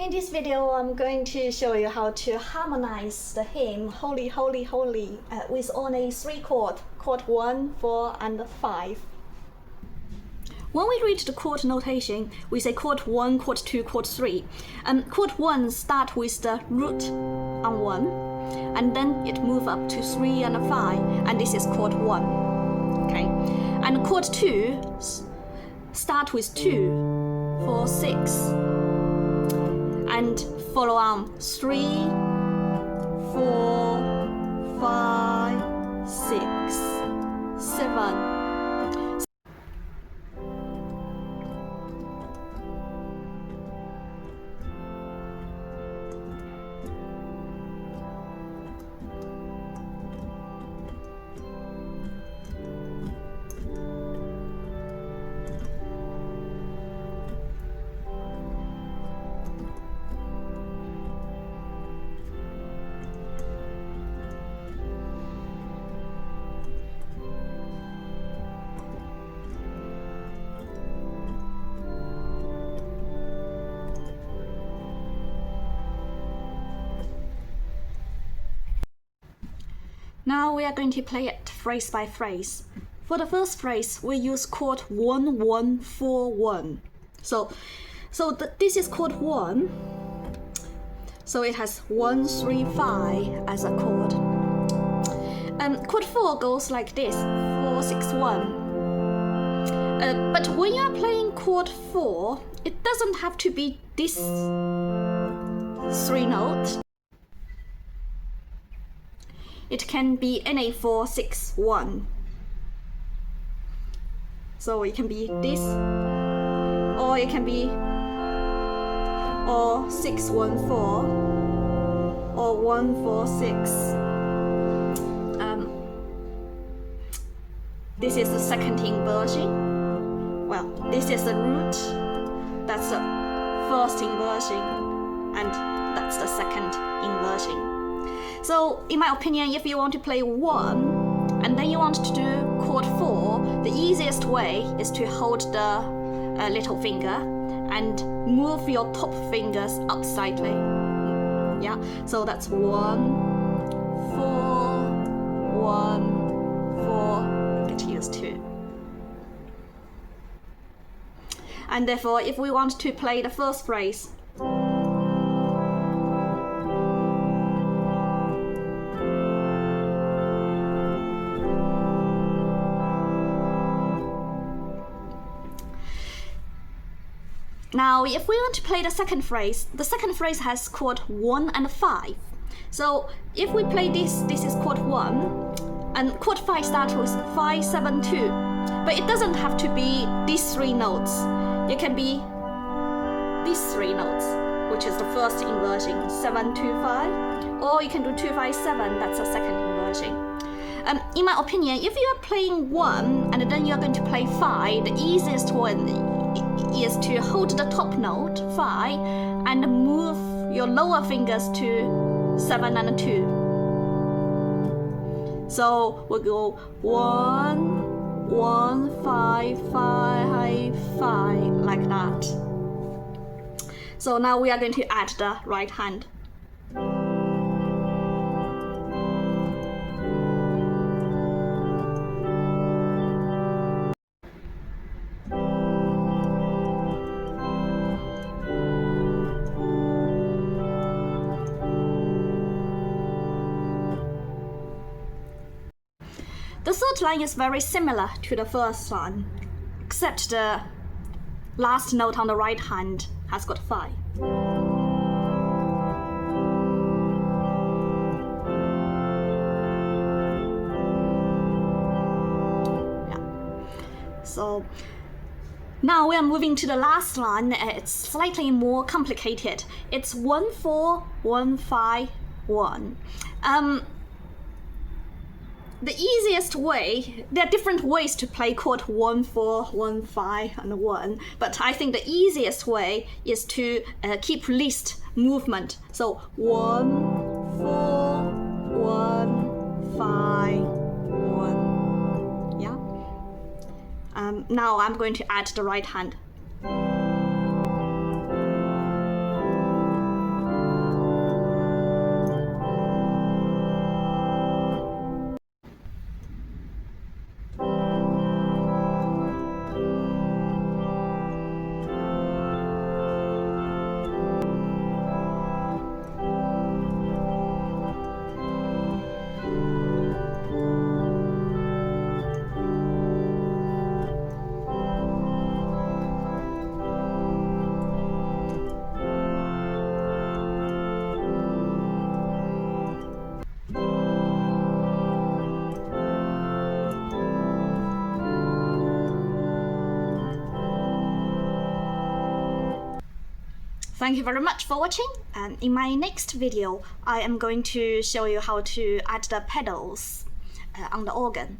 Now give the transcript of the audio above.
In this video, I'm going to show you how to harmonize the hymn Holy, Holy, Holy with only 3 chords, chord 1, 4, and 5. When we read the chord notation, we say chord 1, chord 2, chord 3. Chord 1 start with the root on 1, and then it moves up to 3 and 5, and this is chord 1. Okay, and chord 2 start with 2, 4, 6. And follow on 3, 4, 5, 6, 7. Now we are going to play it phrase by phrase. For the first phrase, we use chord 1, 1, 4, 1. This is chord 1. So it has 1, 3, 5 as a chord. Chord 4 goes like this, 4, 6, 1. But when you are playing chord 4, it doesn't have to be this 3 notes. It can be any 4, 6, 1. So it can be this, or it can be or 6, 1, 4, or 1, 4, 6. This is the second inversion. Well, this is the root. That's the first inversion, and that's the second inversion. So, in my opinion, if you want to play 1 and then you want to do chord 4, the easiest way is to hold the little finger and move your top fingers up slightly. Yeah, so that's 1, 4, 1, 4. You get to use 2. And therefore, if we want to play the first phrase, now, if we want to play the second phrase has chord 1 and 5. So if we play this is chord 1, and chord 5 starts with 5, 7, 2. But it doesn't have to be these 3 notes. It can be these 3 notes, which is the first inversion, 7, 2, 5. Or you can do 2, 5, 7, that's the second inversion. In my opinion, if you are playing 1 and then you're going to play 5, the easiest one is to hold the top note, 5, and move your lower fingers to 7 and 2. So we'll go 1, 1, 5, 5, 5, like that. So now we are going to add the right hand. The third line is very similar to the first line, except the last note on the right hand has got 5. Yeah. So now we are moving to the last line. It's slightly more complicated. It's 1, 4, 1, 5, 1. The easiest way, there are different ways to play chord 1, 4, 1, 5, and 1, but I think the easiest way is to keep least movement. So 1, 4, 1, 5, 1. Yeah. Now I'm going to add the right hand. thank you very much for watching, and in my next video I am going to show you how to add the pedals on the organ.